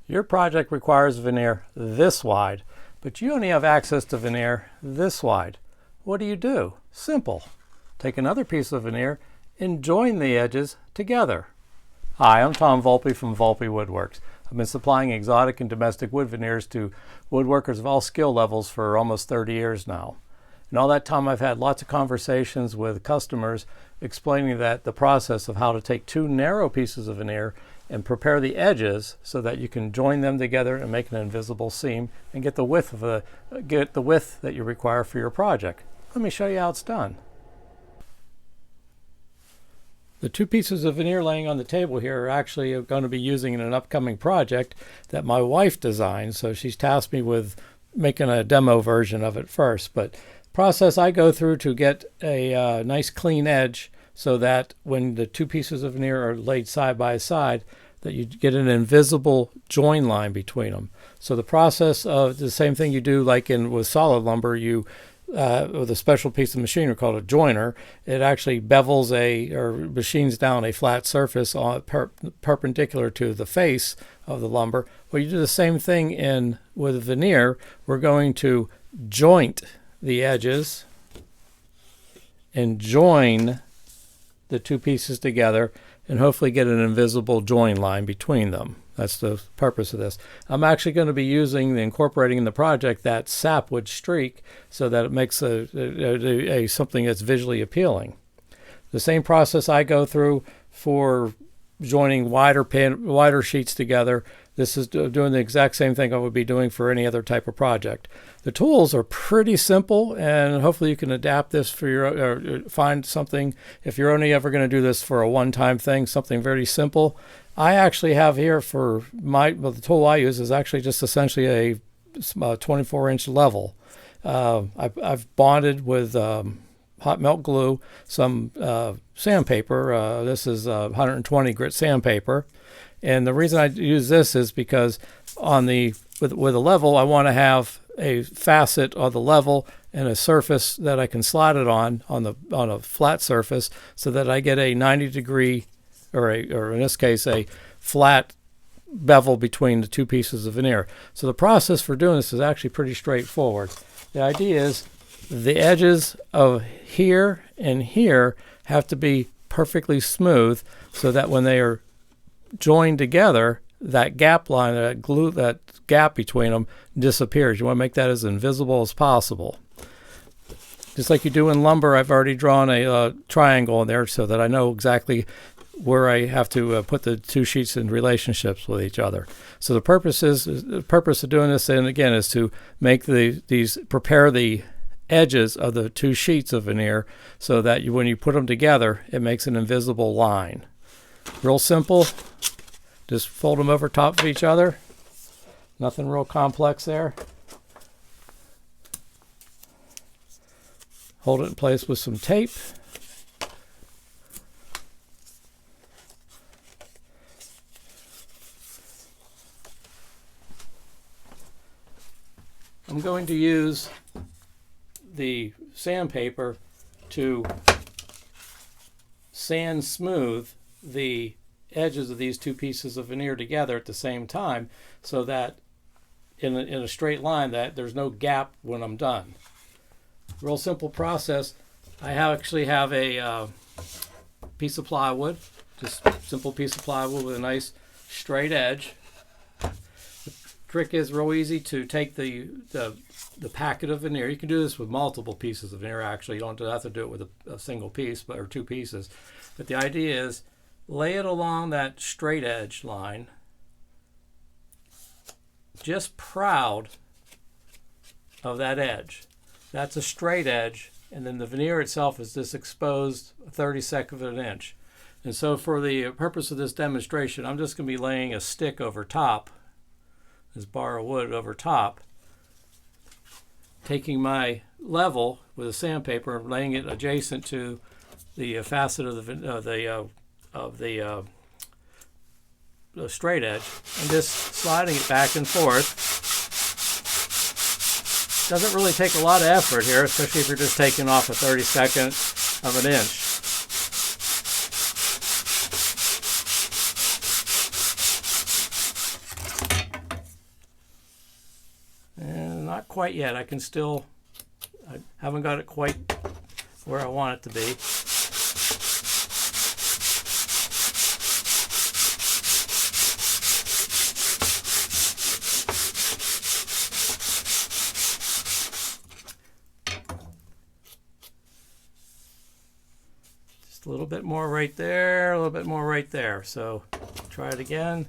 Your project requires veneer this wide, but you only have access to veneer this wide. What do? Simple. Take another piece of veneer and join the edges together. Hi, I'm Tom Volpe from Volpe Woodworks. I've been supplying exotic and domestic wood veneers to woodworkers of all skill levels for almost 30 years now. In all that time, I've had lots of conversations with customers explaining that the process of how to take two narrow pieces of veneer and prepare the edges so that you can join them together and make an invisible seam and get the width that you require for your project. Let me show you how it's done. The two pieces of veneer laying on the table here are actually going to be using in an upcoming project that my wife designed, so she's tasked me with making a demo version of it first. But process I go through to get a nice clean edge so that when the two pieces of veneer are laid side by side, that you get an invisible join line between them. So the process of the same thing you do like with solid lumber, with a special piece of machinery called a joiner, it actually bevels or machines down a flat surface perpendicular to the face of the lumber. Well, you do the same thing with veneer. We're going to joint the edges and join the two pieces together and hopefully get an invisible join line between them. That's the purpose of this. I'm actually going to be incorporating in the project that sapwood streak so that it makes something that's visually appealing. The same process I go through for joining wider sheets together. This is doing the exact same thing I would be doing for any other type of project. The tools are pretty simple, and hopefully you can adapt this for or find something. If you're only ever going to do this for a one-time thing, something very simple. I actually have here the tool I use is actually just essentially a 24-inch level. I've bonded with hot melt glue some sandpaper. This is 120 grit sandpaper. And the reason I use this is because with a level, I want to have a facet of the level and a surface that I can slide it on a flat surface so that I get a 90-degree, or in this case, a flat bevel between the two pieces of veneer. So the process for doing this is actually pretty straightforward. The idea is the edges of here and here have to be perfectly smooth so that when they are joined together, that gap line, that gap between them disappears. You want to make that as invisible as possible. Just like you do in lumber, I've already drawn a triangle in there so that I know exactly where I have to put the two sheets in relationships with each other. So the purpose of doing this, and again, is to make prepare the edges of the two sheets of veneer so that when you put them together, it makes an invisible line. Real simple. Just fold them over top of each other. Nothing real complex there. Hold it in place with some tape. I'm going to use the sandpaper to sand smooth the edges of these two pieces of veneer together at the same time so that in a straight line that there's no gap when I'm done. Real simple process. I actually have a piece of plywood, just simple piece of plywood with a nice straight edge. The trick is real easy to take the packet of veneer. You can do this with multiple pieces of veneer actually. You don't have to do it with a single piece or two pieces. But the idea is lay it along that straight edge line, just proud of that edge. That's a straight edge, and then the veneer itself is just exposed 1/32 of an inch. And so for the purpose of this demonstration, I'm just going to be laying a stick over top, this bar of wood over top, taking my level with a sandpaper and laying it adjacent to the facet of the straight edge and just sliding it back and forth. Doesn't really take a lot of effort here, especially if you're just taking off 1/32 of an inch. not quite yet. I haven't got it quite where I want it to be. Just a little bit more right there, a little bit more right there. So try it again.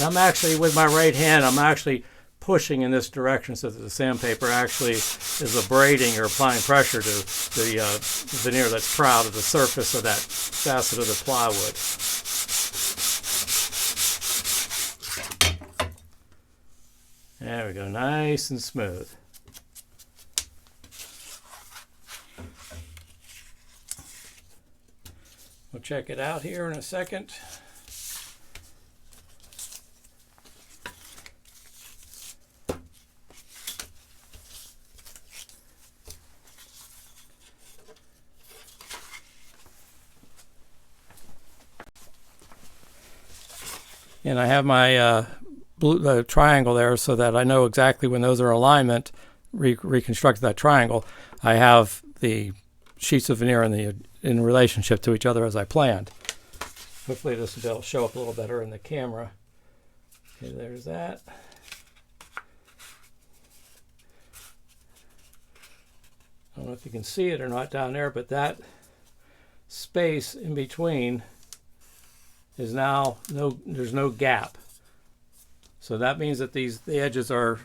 I'm actually, with my right hand, I'm actually pushing in this direction so that the sandpaper actually is abrading or applying pressure to the veneer that's proud of the surface of that facet of the plywood. There we go, nice and smooth. We'll check it out here in a second. And I have my blue triangle there so that I know exactly when those are in alignment, reconstruct that triangle. I have the sheets of veneer in relationship to each other as I planned. Hopefully this will show up a little better in the camera. Okay, there's that. I don't know if you can see it or not down there, but that space in between is now there's no gap. So that means that the edges are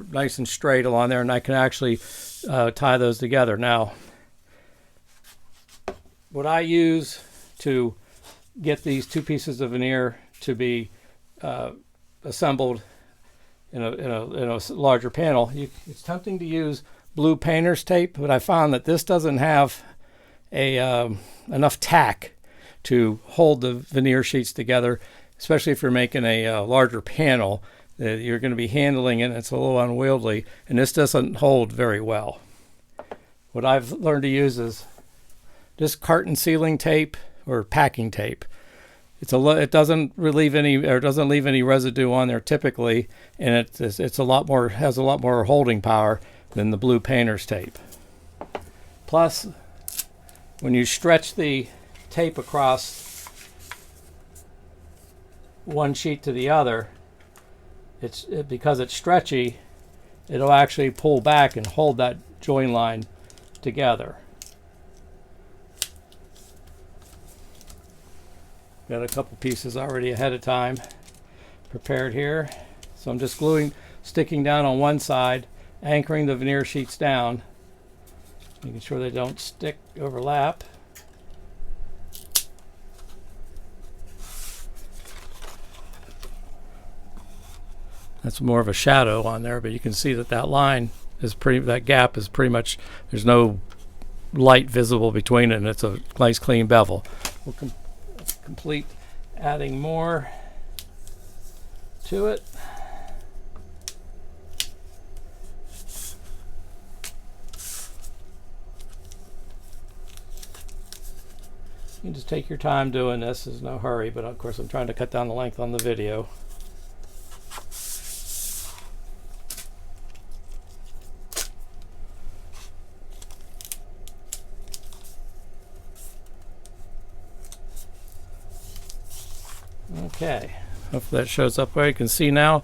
nice and straight along there, and I can actually tie those together. Now, what I use to get these two pieces of veneer to be assembled in a larger panel, it's tempting to use blue painter's tape, but I found that this doesn't have enough tack to hold the veneer sheets together, especially if you're making a larger panel. You're going to be handling it, and it's a little unwieldy, and this doesn't hold very well. What I've learned to use is just carton sealing tape or packing tape. It doesn't relieve any, or doesn't leave any residue on there typically, and has a lot more holding power than the blue painter's tape. Plus, when you stretch the tape across one sheet to the other, because it's stretchy, it'll actually pull back and hold that join line together. Got a couple pieces already ahead of time prepared here, so I'm just sticking down on one side, anchoring the veneer sheets down, making sure they don't overlap. That's more of a shadow on there, but you can see that line is that gap is pretty much, there's no light visible between it, and it's a nice clean bevel. We'll complete adding more to it. You can just take your time doing this, there's no hurry, but of course I'm trying to cut down the length on the video. Okay, hopefully that shows up where you can see now.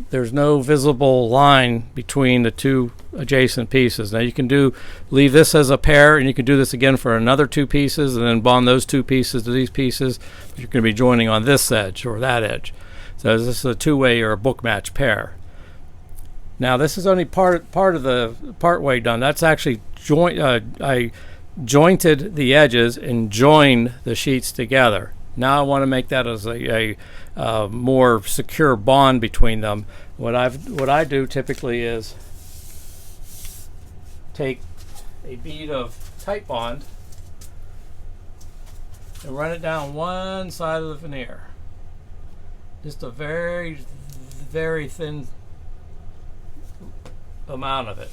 There's no visible line between the two adjacent pieces. Now you can leave this as a pair, and you can do this again for another two pieces, and then bond those two pieces to these pieces. But you're going to be joining on this edge or that edge. So this is a two-way or a book match pair. Now this is only part way done. That's actually I jointed the edges and joined the sheets together. Now I want to make that as a more secure bond between them. What I do typically is take a bead of tight bond and run it down one side of the veneer. Just a very, very thin amount of it.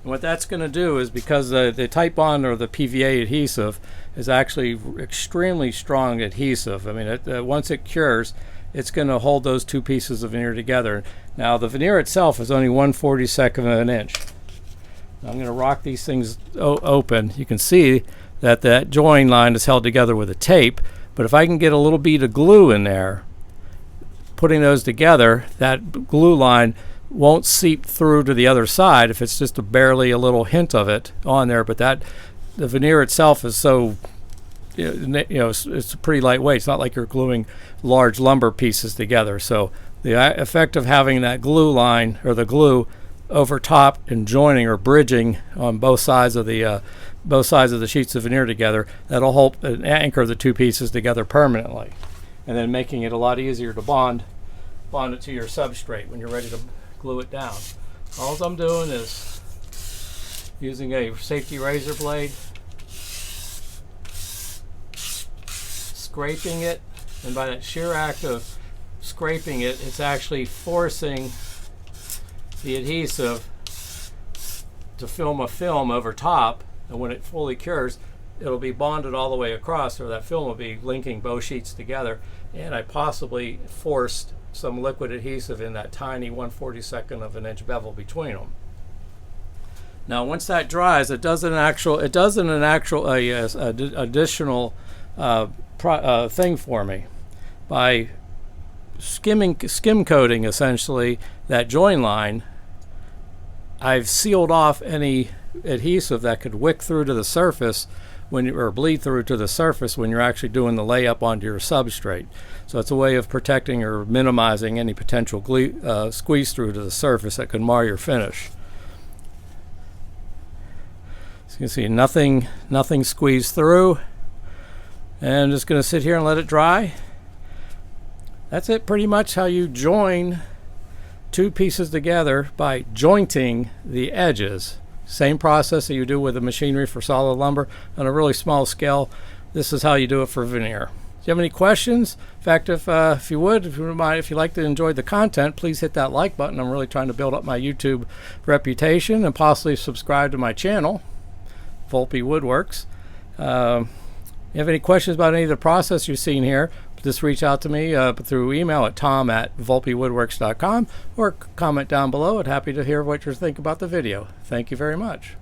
And what that's going to do is, because the tight bond or the PVA adhesive is actually extremely strong adhesive. I mean, once it cures, it's going to hold those two pieces of veneer together. Now the veneer itself is only 1/42 of an inch. Now, I'm going to rock these things open. You can see that that join line is held together with a tape, but if I can get a little bead of glue in there, putting those together, that glue line won't seep through to the other side if it's just barely a little hint of it on there. But the veneer itself is so, it's pretty lightweight. It's not like you're gluing large lumber pieces together. So the effect of having that glue line, or the glue over top and joining or bridging on both sides of the sheets of veneer together, that'll help anchor the two pieces together permanently, and then making it a lot easier to bond it to your substrate when you're ready to glue it down. All I'm doing is using a safety razor blade, scraping it, and by that sheer act of scraping it, it's actually forcing the adhesive to film a film over top, and when it fully cures, it'll be bonded all the way across, or that film will be linking both sheets together. And I possibly forced some liquid adhesive in that tiny 1/42 of an inch bevel between them. Now once that dries, it does an additional thing for me by skim coating essentially that join line. I've sealed off any adhesive that could wick through to the surface or bleed through to the surface when you're actually doing the layup onto your substrate. So it's a way of protecting or minimizing any potential squeeze through to the surface that could mar your finish. So you can see nothing squeezed through. And I'm just going to sit here and let it dry. That's it, pretty much how you join two pieces together, by jointing the edges. Same process that you do with the machinery for solid lumber on a really small scale. This is how you do it for veneer. Do you have any questions? In fact, if you wouldn't mind, if you like to enjoy the content, please hit that like button. I'm really trying to build up my YouTube reputation, and possibly subscribe to my channel, Volpe Woodworks. You have any questions about any of the process you've seen here, just reach out to me through email at tom@volpewoodworks.com, or comment down below. I'd happy to hear what you think about the video. Thank you very much.